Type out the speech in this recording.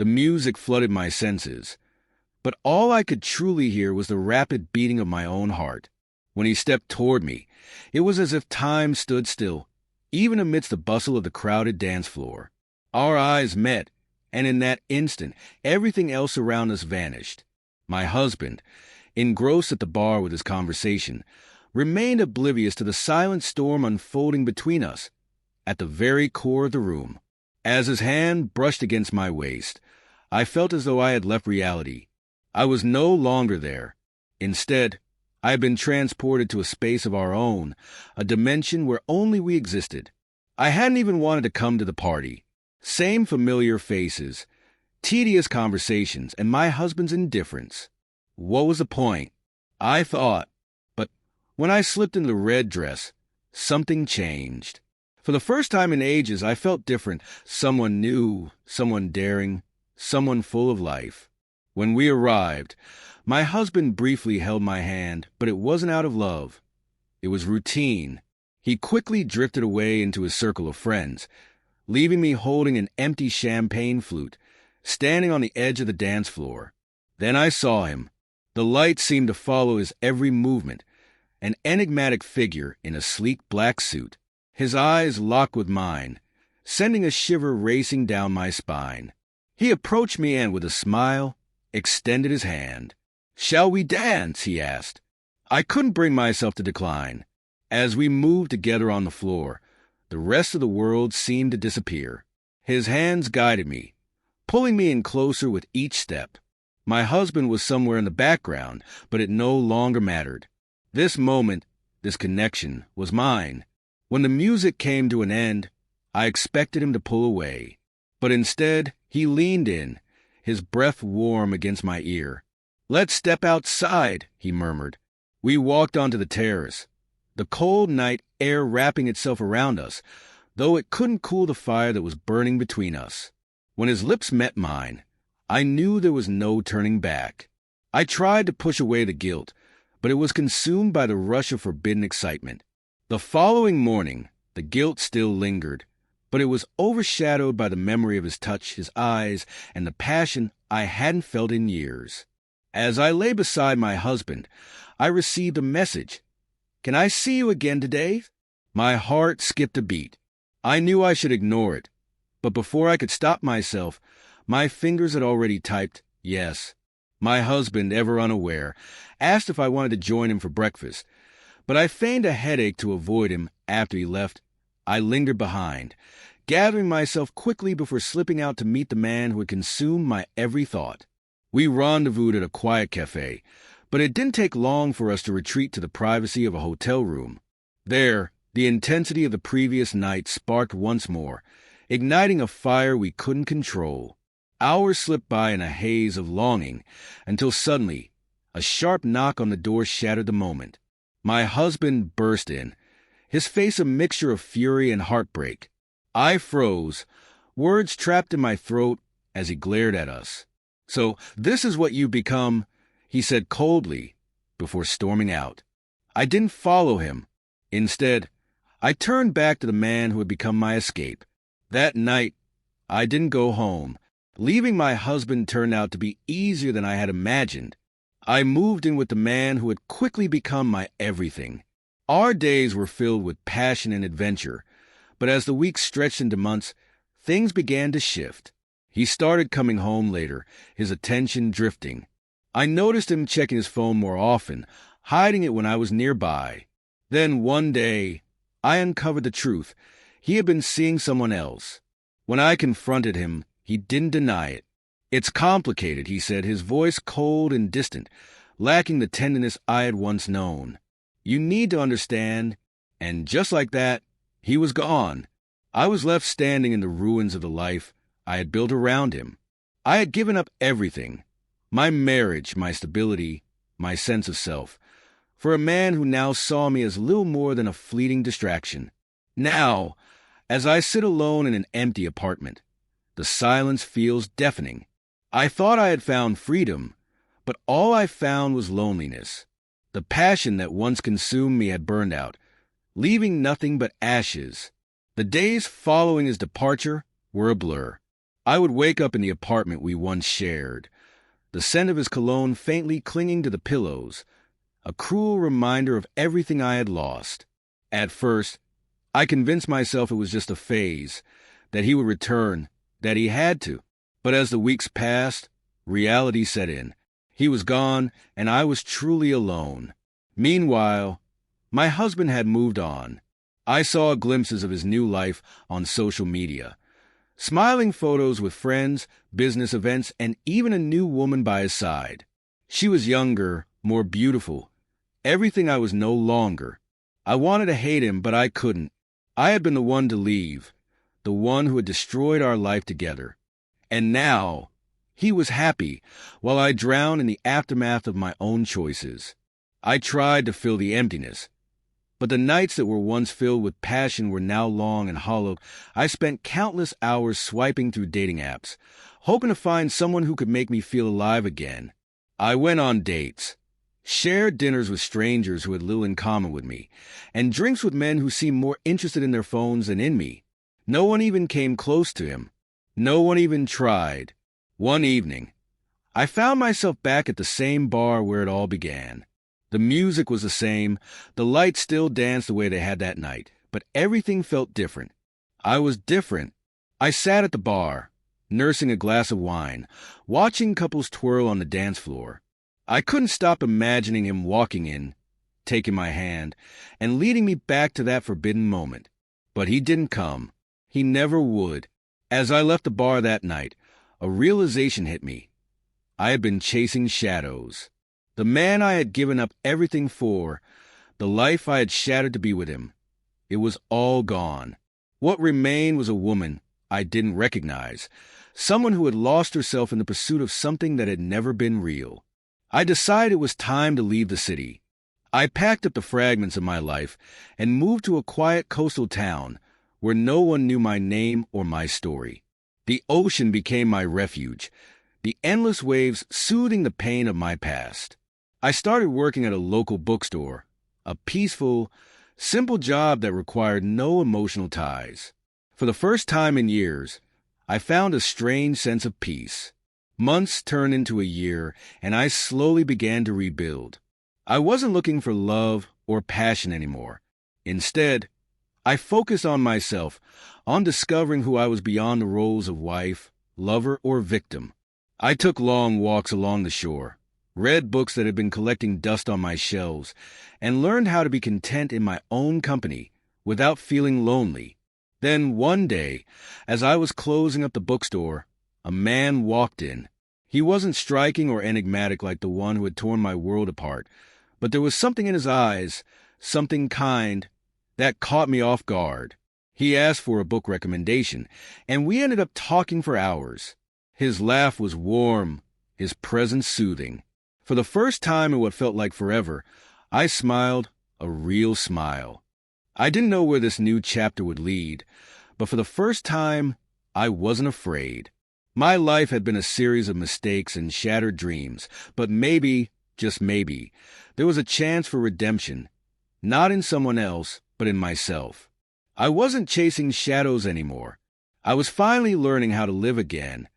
The music flooded my senses, but all I could truly hear was the rapid beating of my own heart. When he stepped toward me, it was as if time stood still, even amidst the bustle of the crowded dance floor. Our eyes met, and in that instant, everything else around us vanished. My husband, engrossed at the bar with his conversation, remained oblivious to the silent storm unfolding between us, at the very core of the room. As his hand brushed against my waist, I felt as though I had left reality. I was no longer there. Instead, I had been transported to a space of our own, a dimension where only we existed. I hadn't even wanted to come to the party. Same familiar faces, tedious conversations, and my husband's indifference. What was the point? I thought. But when I slipped into the red dress, something changed. For the first time in ages, I felt different. Someone new, someone daring, someone full of life. When we arrived, my husband briefly held my hand, but it wasn't out of love. It was routine. He quickly drifted away into his circle of friends, leaving me holding an empty champagne flute, standing on the edge of the dance floor. Then I saw him. The light seemed to follow his every movement, an enigmatic figure in a sleek black suit. His eyes locked with mine, sending a shiver racing down my spine. He approached me and, with a smile, extended his hand. "Shall we dance?" he asked. I couldn't bring myself to decline. As we moved together on the floor, the rest of the world seemed to disappear. His hands guided me, pulling me in closer with each step. My husband was somewhere in the background, but it no longer mattered. This moment, this connection, was mine. When the music came to an end, I expected him to pull away. But instead, he leaned in, his breath warm against my ear. "Let's step outside," he murmured. We walked onto the terrace, the cold night air wrapping itself around us, though it couldn't cool the fire that was burning between us. When his lips met mine, I knew there was no turning back. I tried to push away the guilt, but it was consumed by the rush of forbidden excitement. The following morning, the guilt still lingered, but it was overshadowed by the memory of his touch, his eyes, and the passion I hadn't felt in years. As I lay beside my husband, I received a message. "Can I see you again today?" My heart skipped a beat. I knew I should ignore it, but before I could stop myself, my fingers had already typed yes. My husband, ever unaware, asked if I wanted to join him for breakfast, but I feigned a headache to avoid him. After he left, I lingered behind, gathering myself quickly before slipping out to meet the man who had consumed my every thought. We rendezvoused at a quiet cafe, but it didn't take long for us to retreat to the privacy of a hotel room. There, the intensity of the previous night sparked once more, igniting a fire we couldn't control. Hours slipped by in a haze of longing, until suddenly, a sharp knock on the door shattered the moment. My husband burst in, his face a mixture of fury and heartbreak. I froze, words trapped in my throat as he glared at us. "So this is what you've become," he said coldly, before storming out. I didn't follow him. Instead, I turned back to the man who had become my escape. That night, I didn't go home. Leaving my husband turned out to be easier than I had imagined. I moved in with the man who had quickly become my everything. Our days were filled with passion and adventure, but as the weeks stretched into months, things began to shift. He started coming home later, his attention drifting. I noticed him checking his phone more often, hiding it when I was nearby. Then one day, I uncovered the truth. He had been seeing someone else. When I confronted him, he didn't deny it. "It's complicated," he said, his voice cold and distant, lacking the tenderness I had once known. "You need to understand." And just like that, he was gone. I was left standing in the ruins of the life I had built around him. I had given up everything, my marriage, my stability, my sense of self, for a man who now saw me as little more than a fleeting distraction. Now, as I sit alone in an empty apartment, the silence feels deafening. I thought I had found freedom, but all I found was loneliness. The passion that once consumed me had burned out, leaving nothing but ashes. The days following his departure were a blur. I would wake up in the apartment we once shared, the scent of his cologne faintly clinging to the pillows, a cruel reminder of everything I had lost. At first, I convinced myself it was just a phase, that he would return, that he had to. But as the weeks passed, reality set in. He was gone, and I was truly alone. Meanwhile, my husband had moved on. I saw glimpses of his new life on social media. Smiling photos with friends, business events, and even a new woman by his side. She was younger, more beautiful. Everything I was no longer. I wanted to hate him, but I couldn't. I had been the one to leave, the one who had destroyed our life together. And now, he was happy, while I drowned in the aftermath of my own choices. I tried to fill the emptiness, but the nights that were once filled with passion were now long and hollow. I spent countless hours swiping through dating apps, hoping to find someone who could make me feel alive again. I went on dates, shared dinners with strangers who had little in common with me, and drinks with men who seemed more interested in their phones than in me. No one even came close to him. No one even tried. One evening, I found myself back at the same bar where it all began. The music was the same, the lights still danced the way they had that night, but everything felt different. I was different. I sat at the bar, nursing a glass of wine, watching couples twirl on the dance floor. I couldn't stop imagining him walking in, taking my hand, and leading me back to that forbidden moment. But he didn't come. He never would. As I left the bar that night, a realization hit me. I had been chasing shadows. The man I had given up everything for, the life I had shattered to be with him, it was all gone. What remained was a woman I didn't recognize, someone who had lost herself in the pursuit of something that had never been real. I decided it was time to leave the city. I packed up the fragments of my life and moved to a quiet coastal town where no one knew my name or my story. The ocean became my refuge, the endless waves soothing the pain of my past. I started working at a local bookstore, a peaceful, simple job that required no emotional ties. For the first time in years, I found a strange sense of peace. Months turned into a year, and I slowly began to rebuild. I wasn't looking for love or passion anymore. Instead, I focused on myself, on discovering who I was beyond the roles of wife, lover, or victim. I took long walks along the shore, read books that had been collecting dust on my shelves, and learned how to be content in my own company without feeling lonely. Then one day, as I was closing up the bookstore, a man walked in. He wasn't striking or enigmatic like the one who had torn my world apart, but there was something in his eyes, something kind, that caught me off guard. He asked for a book recommendation, and we ended up talking for hours. His laugh was warm, his presence soothing. For the first time in what felt like forever, I smiled a real smile. I didn't know where this new chapter would lead, but for the first time, I wasn't afraid. My life had been a series of mistakes and shattered dreams, but maybe, just maybe, there was a chance for redemption, not in someone else, but in myself. I wasn't chasing shadows anymore. I was finally learning how to live again,